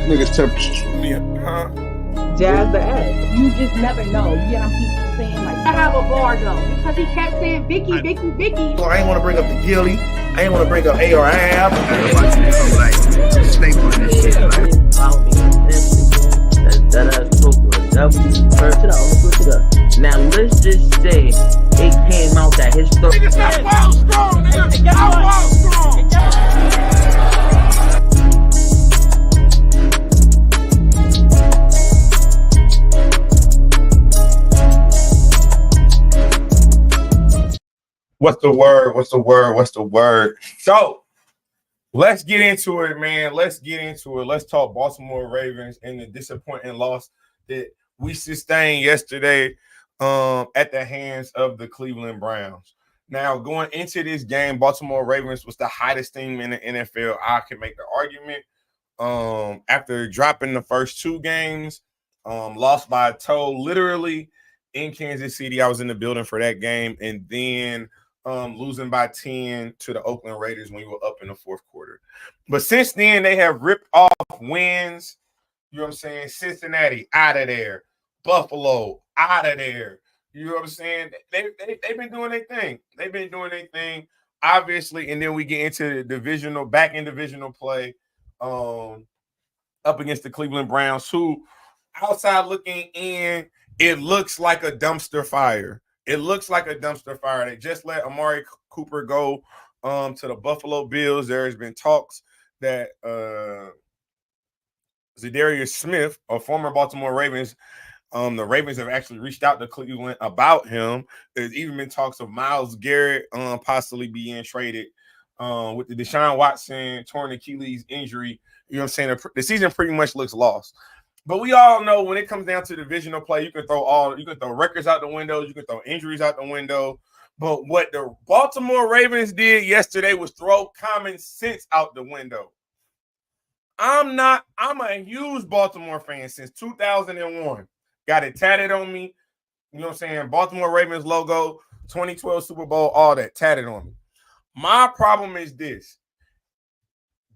niggas' temperatures. Jazz the ass. You just never know. You get them people saying like, I have a bar though, because he kept saying Vicky. So I ain't want to bring up the Gilly. I ain't want to bring up ARAB. Staple in this shit. Now let's just say it came out that his story. Nigga, stop ball strong, nigga. Y'all ball strong. What's the word? What's the word? What's the word? So let's get into it, man. Let's get into it. Let's talk Baltimore Ravens and the disappointing loss that we sustained yesterday at the hands of the Cleveland Browns. Now, going into this game, Baltimore Ravens was the hottest team in the NFL. I can make the argument. After dropping the first two games, lost by a toe, literally in Kansas City. I was in the building for that game, and then losing by 10 to the Oakland Raiders when we were up in the fourth quarter. But since then, they have ripped off wins. You know what I'm saying? Cincinnati, out of there. Buffalo, out of there. You know what I'm saying? They've been doing their thing. They've been doing their thing, obviously. And then we get into the divisional play up against the Cleveland Browns, who, outside looking in, it looks like a dumpster fire. It looks like a dumpster fire. They just let Amari Cooper go to the Buffalo Bills. There has been talks that Zadarius Smith, a former Baltimore Ravens, the Ravens have actually reached out to Cleveland about him. There's even been talks of Myles Garrett possibly being traded with the Deshaun Watson torn Achilles injury. You know what I'm saying? The season pretty much looks lost. But we all know when it comes down to divisional play, you can throw records out the window, you can throw injuries out the window. But what the Baltimore Ravens did yesterday was throw common sense out the window. I'm a huge Baltimore fan since 2001. Got it tatted on me. You know what I'm saying? Baltimore Ravens logo, 2012 Super Bowl, all that tatted on me. My problem is this.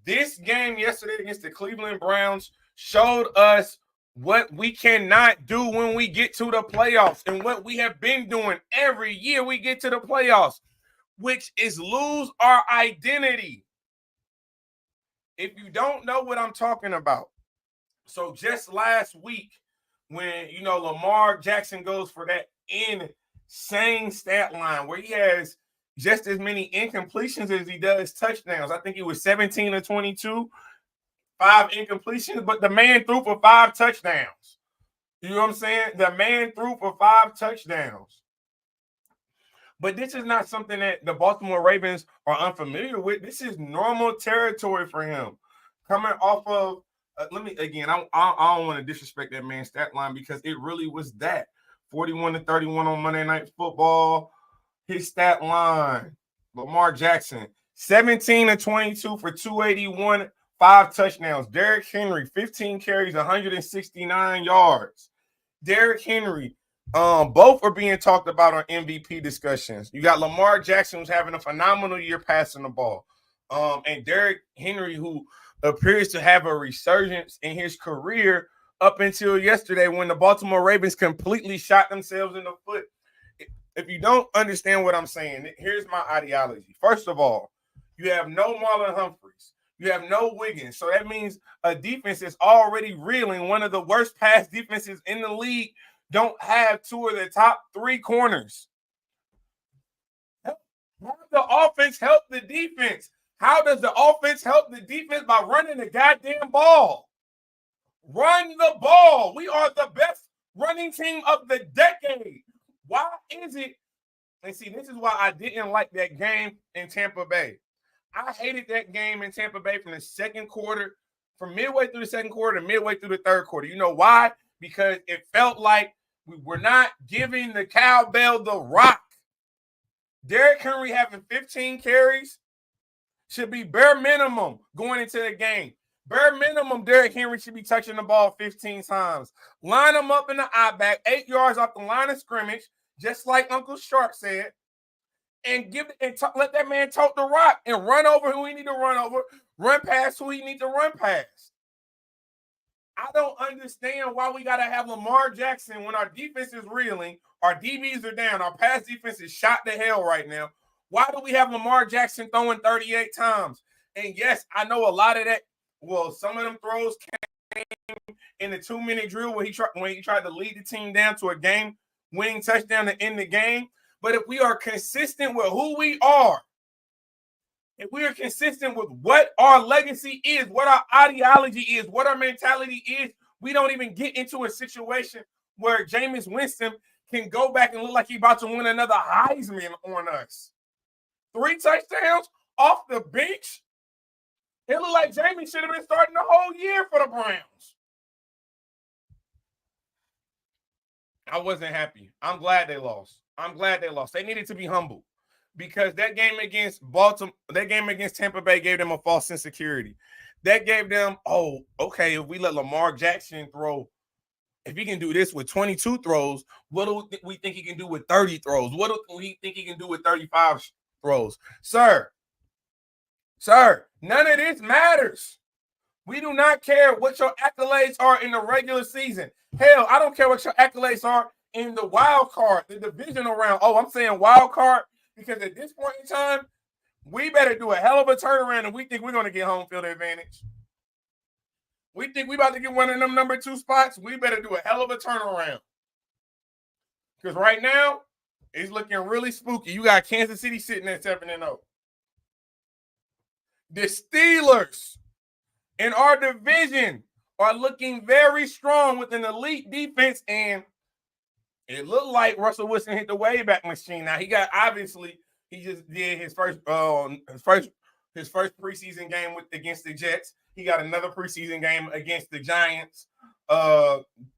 This game yesterday against the Cleveland Browns showed us what we cannot do when we get to the playoffs and what we have been doing every year we get to the playoffs, which is lose our identity. If you don't know what I'm talking about, so just last week when, Lamar Jackson goes for that insane stat line where he has just as many incompletions as he does touchdowns. I think he was 17 or 22. 5 incompletions, but the man threw for 5 touchdowns. You know what I'm saying? The man threw for 5 touchdowns. But this is not something that the Baltimore Ravens are unfamiliar with. This is normal territory for him. Coming off of, I don't want to disrespect that man's stat line because it really was that. 41-31 on Monday Night Football. His stat line, Lamar Jackson, 17-22 for 281. 5 touchdowns. Derrick Henry, 15 carries, 169 yards. Derrick Henry, both are being talked about on MVP discussions. You got Lamar Jackson, who's having a phenomenal year passing the ball. And Derrick Henry, who appears to have a resurgence in his career up until yesterday when the Baltimore Ravens completely shot themselves in the foot. If you don't understand what I'm saying, here's my ideology. First of all, you have no Marlon Humphreys. You have no Wiggins. So that means a defense is already reeling. One of the worst pass defenses in the league don't have 2 of the top 3 corners. How does the offense help the defense? How does the offense help the defense? By running the goddamn ball. Run the ball. We are the best running team of the decade. Why is it? And see, this is why I didn't like that game in Tampa Bay. I hated that game in Tampa Bay from the second quarter, from midway through the second quarter to midway through the third quarter. You know why? Because it felt like we were not giving the cowbell the rock. Derrick Henry having 15 carries should be bare minimum going into the game. Bare minimum, Derrick Henry should be touching the ball 15 times. Line him up in the I-back, 8 yards off the line of scrimmage, just like Uncle Sharp said. And let that man tote the rock and run over who he need to run over, run past who he need to run past. don't understand why we got to have Lamar Jackson when our defense is reeling, our DBs are down, our pass defense is shot to hell right now. Why do we have Lamar Jackson throwing 38 times? And yes, I know a lot of that. Well, some of them throws came in the 2-minute drill when he tried to lead the team down to a game-winning touchdown to end the game. But if we are consistent with who we are, if we are consistent with what our legacy is, what our ideology is, what our mentality is, we don't even get into a situation where Jameis Winston can go back and look like he's about to win another Heisman on us. 3 touchdowns off the bench. It looked like Jameis should have been starting the whole year for the Browns. I wasn't happy. I'm glad they lost. They needed to be humble because that game against Tampa Bay gave them a false sense of security. That gave them, oh, okay, if we let Lamar Jackson throw, if he can do this with 22 throws, what do we think he can do with 30 throws? What do we think he can do with 35 throws? Sir, none of this matters. We do not care what your accolades are in the regular season. Hell, I don't care what your accolades are in the wild card, the divisional round. Oh, I'm saying wild card because at this point in time, we better do a hell of a turnaround and we think we're going to get home field advantage. We think we're about to get one of them number 2 spots. We better do a hell of a turnaround. Because right now, it's looking really spooky. You got Kansas City sitting at 7-0. The Steelers in our division are looking very strong with an elite defense, and it looked like Russell Wilson hit the Wayback Machine. Now he just did his first preseason game against the Jets. He got another preseason game against the Giants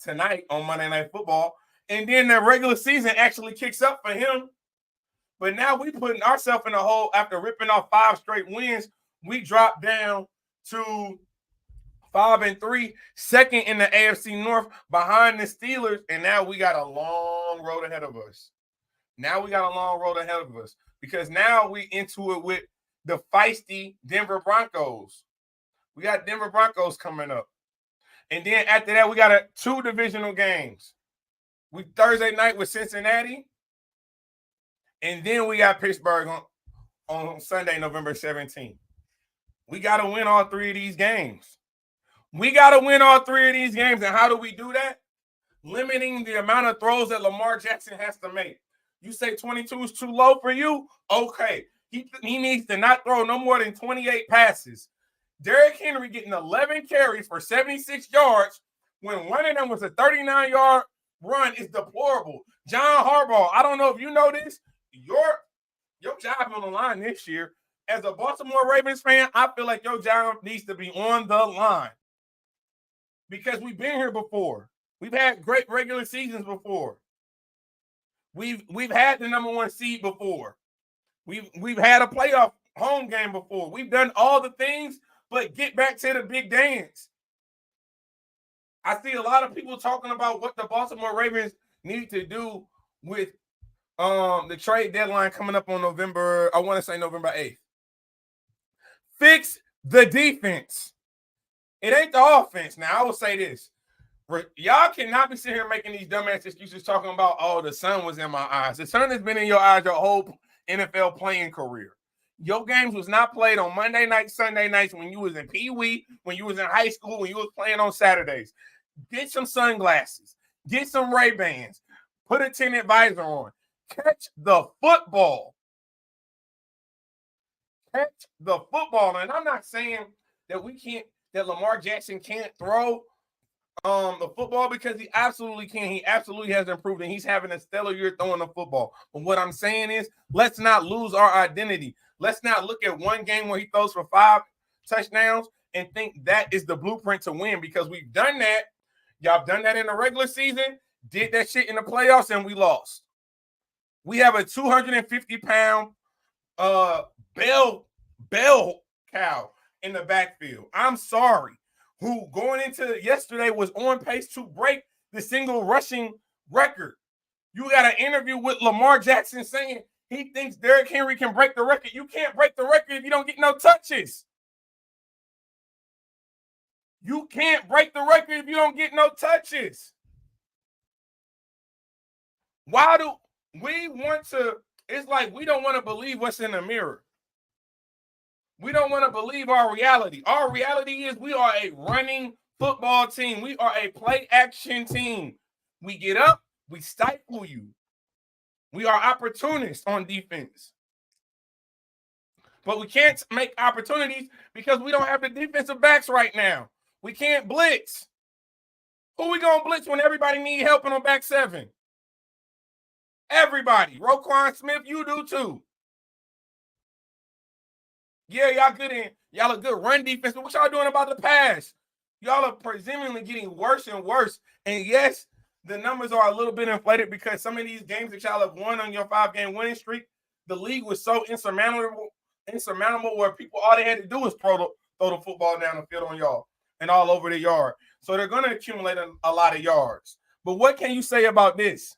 tonight on Monday Night Football, and then the regular season actually kicks up for him. But now we putting ourselves in a hole after ripping off 5 straight wins. We dropped down to 5-3, second in the AFC North behind the Steelers, and now we got a long road ahead of us. Because now we into it with the feisty Denver Broncos. We got Denver Broncos coming up. And then after that, we got 2 divisional games. We Thursday night with Cincinnati, and then we got Pittsburgh on Sunday, November 17th. We got to win all 3 of these games. And how do we do that? Limiting the amount of throws that Lamar Jackson has to make. You say 22 is too low for you? Okay. He needs to not throw no more than 28 passes. Derrick Henry getting 11 carries for 76 yards when one of them was a 39-yard run is deplorable. John Harbaugh, I don't know if you know this, your job on the line this year. As a Baltimore Ravens fan, I feel like your job needs to be on the line because we've been here before. We've had great regular seasons before. We've had the number 1 seed before. We've had a playoff home game before. We've done all the things, but get back to the big dance. I see a lot of people talking about what the Baltimore Ravens need to do with the trade deadline coming up on November 8th. Fix the defense. It ain't the offense. Now, I will say this. Y'all cannot be sitting here making these dumbass excuses talking about, oh, the sun was in my eyes. The sun has been in your eyes your whole NFL playing career. Your games was not played on Monday nights, Sunday nights when you was in Pee Wee, when you was in high school, when you was playing on Saturdays. Get some sunglasses. Get some Ray-Bans. Put a tinted visor on. Catch the football. And I'm not saying that Lamar Jackson can't throw the football because he absolutely can. He absolutely has improved, and he's having a stellar year throwing the football. But what I'm saying is, let's not lose our identity. Let's not look at one game where he throws for 5 touchdowns and think that is the blueprint to win, because we've done that. Y'all done that in the regular season, did that shit in the playoffs, and we lost. We have a 250-pound bell cow in the backfield. I'm sorry. Who going into yesterday was on pace to break the single rushing record. You got an interview with Lamar Jackson saying he thinks Derrick Henry can break the record. You can't break the record if you don't get no touches. You can't break the record if you don't get no touches. Why do we want to? It's like we don't want to believe what's in the mirror. We don't want to believe our reality. Our reality is we are a running football team. We are a play action team. We get up, we stifle you. We are opportunists on defense. But we can't make opportunities because we don't have the defensive backs right now. We can't blitz. Who we going to blitz when everybody need help on back seven? Everybody. Roquan Smith, you do too. Yeah, y'all good in. Y'all a good run defense, but what y'all doing about the pass? Y'all are presumably getting worse and worse. And yes, the numbers are a little bit inflated because some of these games that y'all have won on your 5-game winning streak, the league was so insurmountable where people, all they had to do was throw the football down the field on y'all and all over the yard. So they're going to accumulate a lot of yards. But what can you say about this?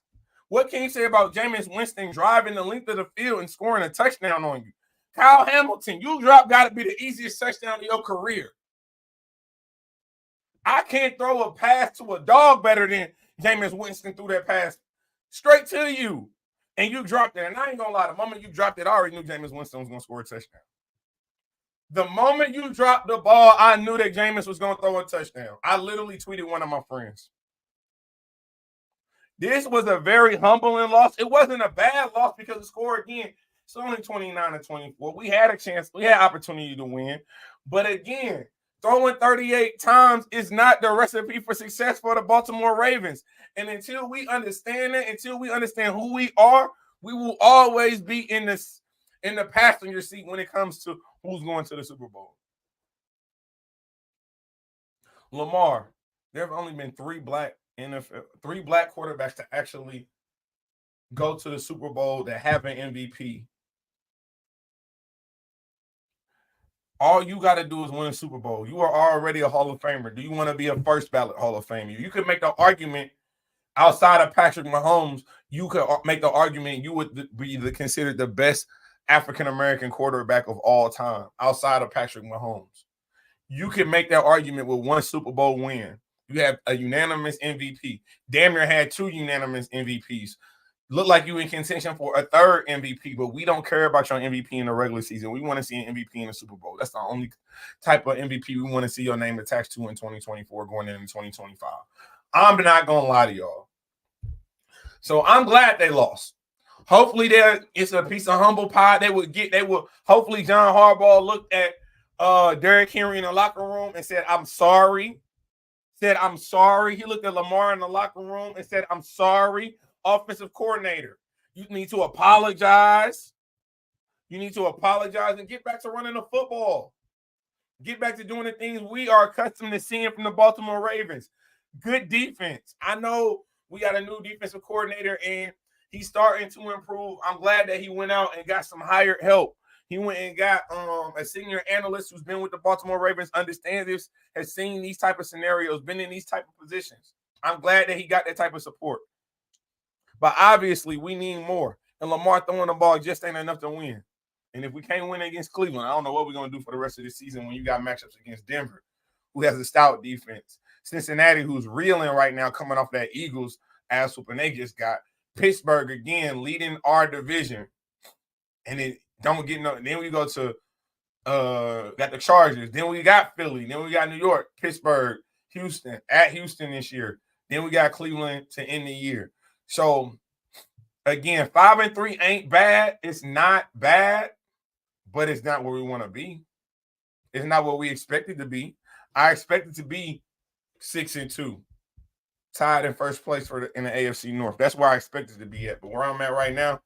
What can you say about Jameis Winston driving the length of the field and scoring a touchdown on you? Kyle Hamilton, you got to be the easiest touchdown of your career. I can't throw a pass to a dog better than Jameis Winston threw that pass straight to you. And you dropped it. And I ain't going to lie, the moment you dropped it, I already knew Jameis Winston was going to score a touchdown. The moment you dropped the ball, I knew that Jameis was going to throw a touchdown. I literally tweeted one of my friends. This was a very humbling loss. It wasn't a bad loss because the score, again, it's only 29-24. We had a chance. We had opportunity to win. But again, throwing 38 times is not the recipe for success for the Baltimore Ravens. And until we understand that, until we understand who we are, we will always be in the passenger seat when it comes to who's going to the Super Bowl. Lamar, there have only been three black quarterbacks to actually go to the Super Bowl that have an MVP. All you got to do is win a Super Bowl. You are already a Hall of Famer. Do you want to be a first ballot Hall of Famer? You could make the argument outside of Patrick Mahomes. You could make the argument you would be considered the best African-American quarterback of all time outside of Patrick Mahomes. You can make that argument with one Super Bowl win. You have a unanimous MVP. Damn near had two unanimous MVPs. Look like you in contention for a third MVP, but we don't care about your MVP in the regular season. We want to see an MVP in the Super Bowl. That's the only type of MVP we want to see your name attached to in 2024 going into 2025. I'm not going to lie to y'all. So I'm glad they lost. Hopefully it's a piece of humble pie. Hopefully John Harbaugh looked at Derrick Henry in the locker room and said, I'm sorry. He looked at Lamar in the locker room and said, I'm sorry. Offensive coordinator, you need to apologize. You need to apologize and get back to running the football. Get back to doing the things we are accustomed to seeing from the Baltimore Ravens. Good defense. I know we got a new defensive coordinator and he's starting to improve. I'm glad that he went out and got some hired help. He went and got a senior analyst who's been with the Baltimore Ravens, understands this, has seen these type of scenarios, been in these type of positions. I'm glad that he got that type of support. But obviously, we need more. And Lamar throwing the ball just ain't enough to win. And if we can't win against Cleveland, I don't know what we're going to do for the rest of the season when you got matchups against Denver, who has a stout defense. Cincinnati, who's reeling right now, coming off that Eagles ass whooping they just got. Pittsburgh, again, leading our division. And it don't get no. Then we go to got the Chargers. Then we got Philly. Then we got New York, Pittsburgh, Houston, at Houston this year. Then we got Cleveland to end the year. So, again, 5-3 ain't bad. It's not bad, but it's not where we want to be. It's not what we expected to be. I expected to be 6-2, tied in first place in the AFC North. That's where I expected to be at. But where I'm at right now,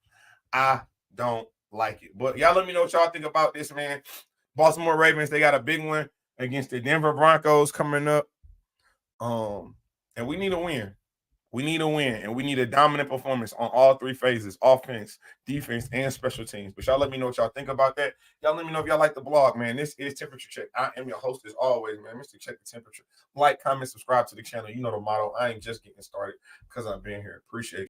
I don't like it. But y'all let me know what y'all think about this, man. Baltimore Ravens, they got a big one against the Denver Broncos coming up. And we need a win. We need a win, and we need a dominant performance on all three phases, offense, defense, and special teams. But y'all let me know what y'all think about that. Y'all let me know if y'all like the blog, man. This is Temperature Check. I am your host as always, man. Mr. Check the Temperature. Like, comment, subscribe to the channel. You know the motto. I ain't just getting started because I've been here. Appreciate it.